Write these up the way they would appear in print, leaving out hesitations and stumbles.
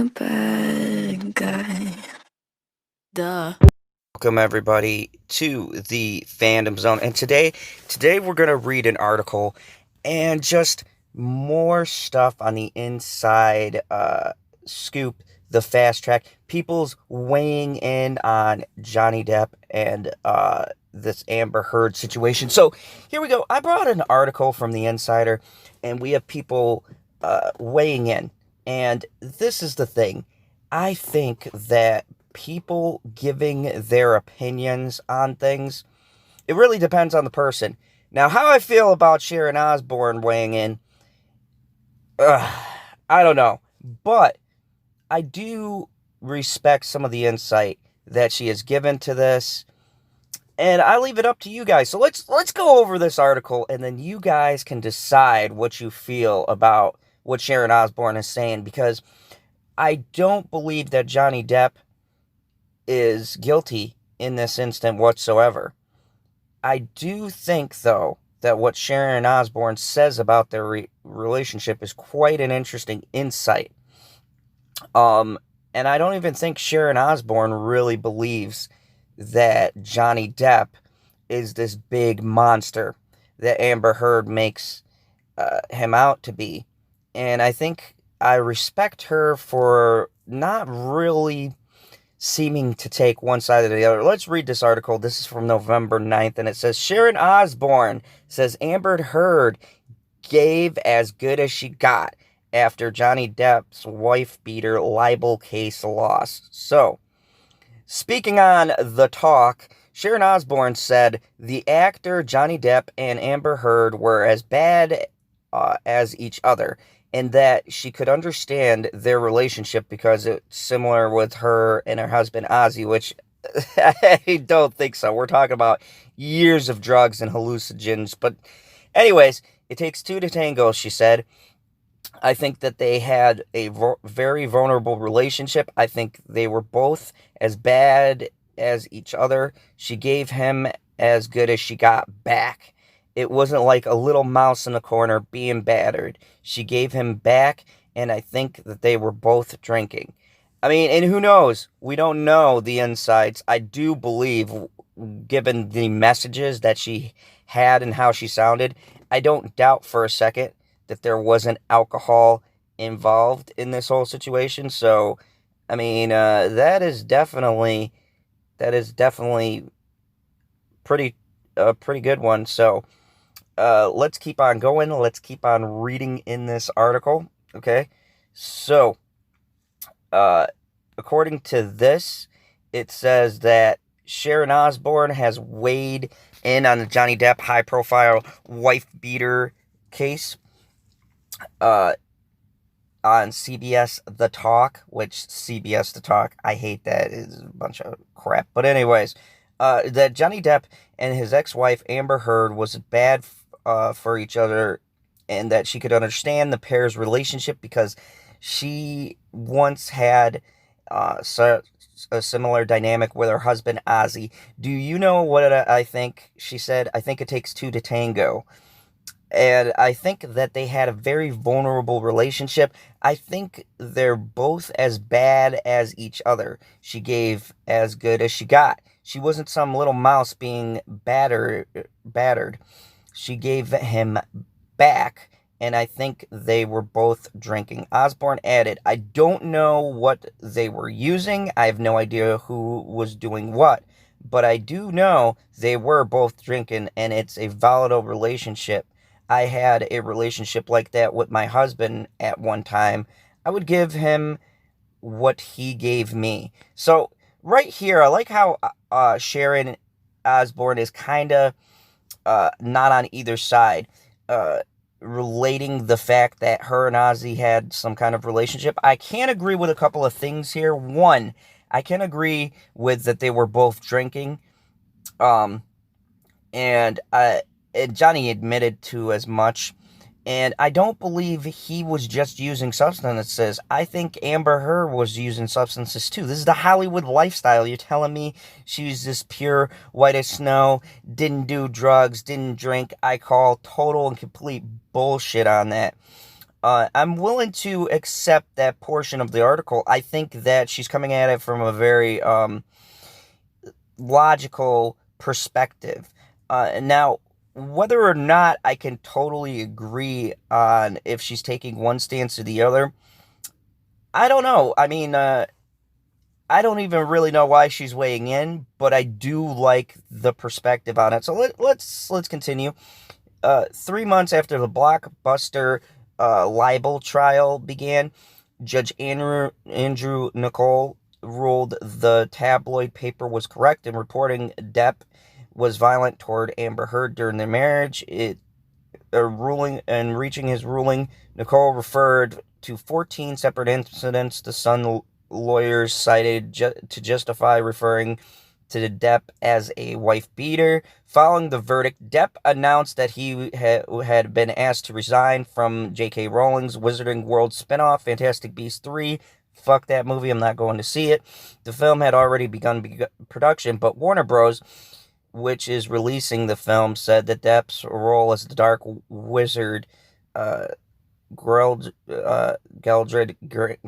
a bad guy. Duh. Welcome everybody to the fandom zone, and today we're gonna read an article and just more stuff on the inside scoop, the fast track, people's weighing in on Johnny Depp and this Amber Heard situation. So here we go. I brought an article from the Insider, and we have people weighing in, and this is the thing. I think that people giving their opinions on things, it really depends on the person. Now, how I feel about Sharon Osbourne weighing in, I don't know. But I do respect some of the insight that she has given to this. And I leave it up to you guys. So let's go over this article, and then you guys can decide what you feel about what Sharon Osbourne is saying, because I don't believe that Johnny Depp is guilty in this instant whatsoever. I do think, though, that what Sharon Osbourne says about their relationship is quite an interesting insight. And I don't even think Sharon Osbourne really believes that Johnny Depp is this big monster that Amber Heard makes him out to be. And I think I respect her for not really seeming to take one side or the other. Let's read this article. This is from November 9th, and it says, Sharon Osbourne says Amber Heard gave as good as she got after Johnny Depp's wife-beater libel case loss. So, speaking on The Talk, Sharon Osbourne said the actor Johnny Depp and Amber Heard were as bad as each other, and that she could understand their relationship because it's similar with her and her husband Ozzy, which I don't think so. We're talking about years of drugs and hallucinogens. But anyways, it takes two to tango, she said. I think that they had a very vulnerable relationship. I think they were both as bad as each other. She gave him as good as she got back. It wasn't like a little mouse in the corner being battered. She gave him back, and I think that they were both drinking. I mean, and who knows? We don't know the insides. I do believe, given the messages that she had and how she sounded, I don't doubt for a second that there wasn't alcohol involved in this whole situation. So, I mean, that is definitely pretty a pretty good one. So, let's keep on going. Let's keep on reading in this article. Okay, so according to this, it says that Sharon Osbourne has weighed in on the Johnny Depp high-profile wife beater case on CBS The Talk, which CBS The Talk, I hate that, is a bunch of crap. But anyways, that Johnny Depp and his ex-wife Amber Heard was bad for each other, and that she could understand the pair's relationship because she once had a similar dynamic with her husband Ozzy. Do you know what I think she said? I think it takes two to tango. And I think that they had a very vulnerable relationship. I think they're both as bad as each other. She gave as good as she got. She wasn't some little mouse being battered. She gave him back, and I think they were both drinking. Osbourne added, I don't know what they were using. I have no idea who was doing what. But I do know they were both drinking, and it's a volatile relationship. I had a relationship like that with my husband at one time. I would give him what he gave me. So right here, I like how Sharon Osbourne is kind of not on either side, relating the fact that her and Ozzy had some kind of relationship. I can't agree with a couple of things here. One, I can agree with that they were both drinking, um, and Johnny admitted to as much. And I don't believe he was just using substances. I think Amber Heard was using substances too. This is the Hollywood lifestyle. You're telling me she's this pure white as snow, didn't do drugs, didn't drink. I call total and complete bullshit on that. I'm willing to accept that portion of the article. I think that she's coming at it from a very logical perspective. Now, whether or not I can totally agree on if she's taking one stance or the other, I don't know. I mean, I don't even really know why she's weighing in, but I do like the perspective on it. So let's continue. 3 months after the Blockbuster libel trial began, Judge Andrew Nicole ruled the tabloid paper was correct in reporting Depp was violent toward Amber Heard during their marriage. Reaching his ruling, Nicole referred to 14 separate incidents the Sun lawyers cited to justify referring to Depp as a wife beater. Following the verdict, Depp announced that he had been asked to resign from J.K. Rowling's Wizarding World spinoff, Fantastic Beasts 3. Fuck that movie, I'm not going to see it. The film had already begun production, but Warner Bros., which is releasing the film, said that Depp's role as the Dark Wizard, Geldred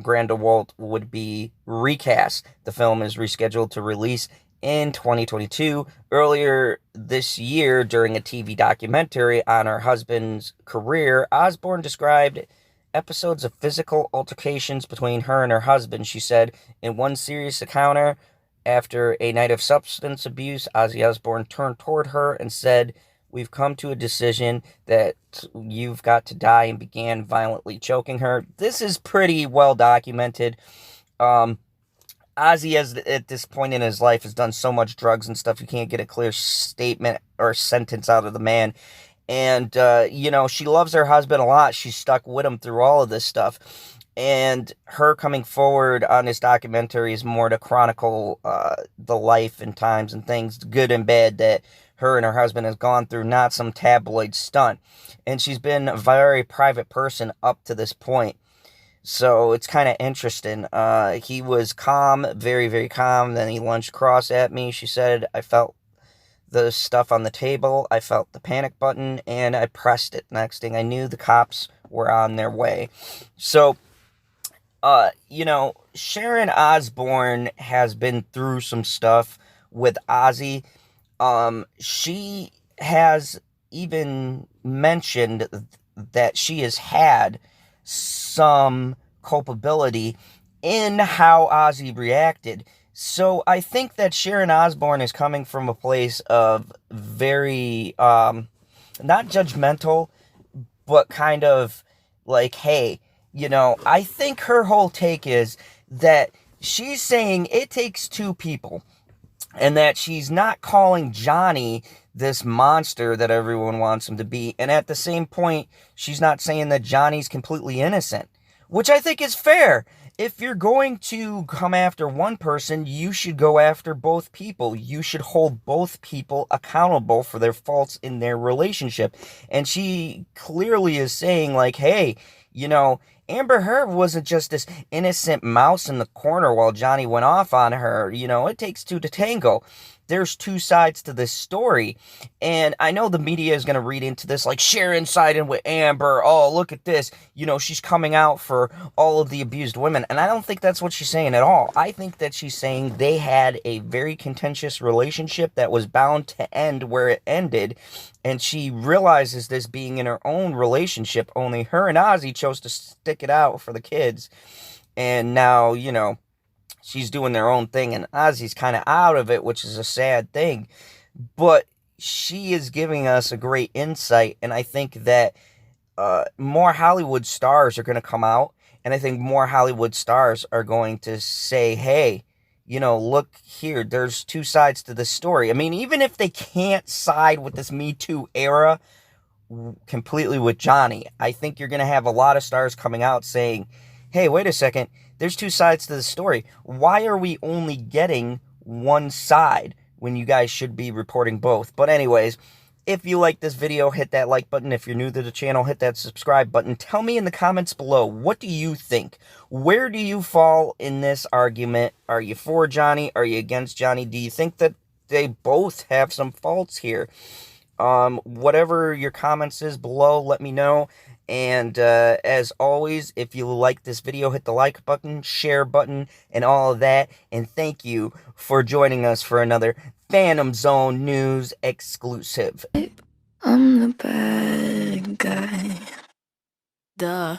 Grindelwald, would be recast. The film is rescheduled to release in 2022. Earlier this year, during a TV documentary on her husband's career, Osbourne described episodes of physical altercations between her and her husband. She said, in one serious encounter, after a night of substance abuse, Ozzy Osbourne turned toward her and said, "We've come to a decision that you've got to die," and began violently choking her. This is pretty well documented. Ozzy, at this point in his life, has done so much drugs and stuff, you can't get a clear statement or sentence out of the man. And, she loves her husband a lot. She's stuck with him through all of this stuff. And her coming forward on this documentary is more to chronicle the life and times and things, good and bad, that her and her husband has gone through, not some tabloid stunt. And she's been a very private person up to this point. So it's kind of interesting. He was calm, very, very calm. Then he lunged across at me. She said, "I felt the stuff on the table. I felt the panic button, and I pressed it. Next thing I knew, the cops were on their way." So, Sharon Osbourne has been through some stuff with Ozzy. She has even mentioned that she has had some culpability in how Ozzy reacted. So I think that Sharon Osbourne is coming from a place of very, not judgmental, but kind of like, hey, I think her whole take is that she's saying it takes two people, and that she's not calling Johnny this monster that everyone wants him to be. And at the same point, she's not saying that Johnny's completely innocent, which I think is fair. If you're going to come after one person, you should go after both people. You should hold both people accountable for their faults in their relationship. And she clearly is saying, like, hey, Amber Heard wasn't just this innocent mouse in the corner while Johnny went off on her. It takes two to tango. There's two sides to this story. And I know the media is going to read into this like Sharon siding with Amber. Oh, look at this. She's coming out for all of the abused women. And I don't think that's what she's saying at all. I think that she's saying they had a very contentious relationship that was bound to end where it ended. And she realizes this being in her own relationship. Only her and Ozzy chose to stick it out for the kids. And now, she's doing their own thing, and Ozzy's kind of out of it, which is a sad thing. But she is giving us a great insight, and I think that more Hollywood stars are going to come out, and I think more Hollywood stars are going to say, hey, look here, there's two sides to this story. I mean, even if they can't side with this Me Too era completely with Johnny, I think you're going to have a lot of stars coming out saying, hey, wait a second, there's two sides to the story. Why are we only getting one side when you guys should be reporting both? But anyways, if you like this video, hit that like button. If you're new to the channel, hit that subscribe button. Tell me in the comments below, what do you think? Where do you fall in this argument? Are you for Johnny? Are you against Johnny? Do you think that they both have some faults here? Whatever your comments is below, let me know. And as always, if you like this video, hit the like button, share button, and all of that. And thank you for joining us for another Phantom Zone News exclusive. I'm the bad guy. Duh.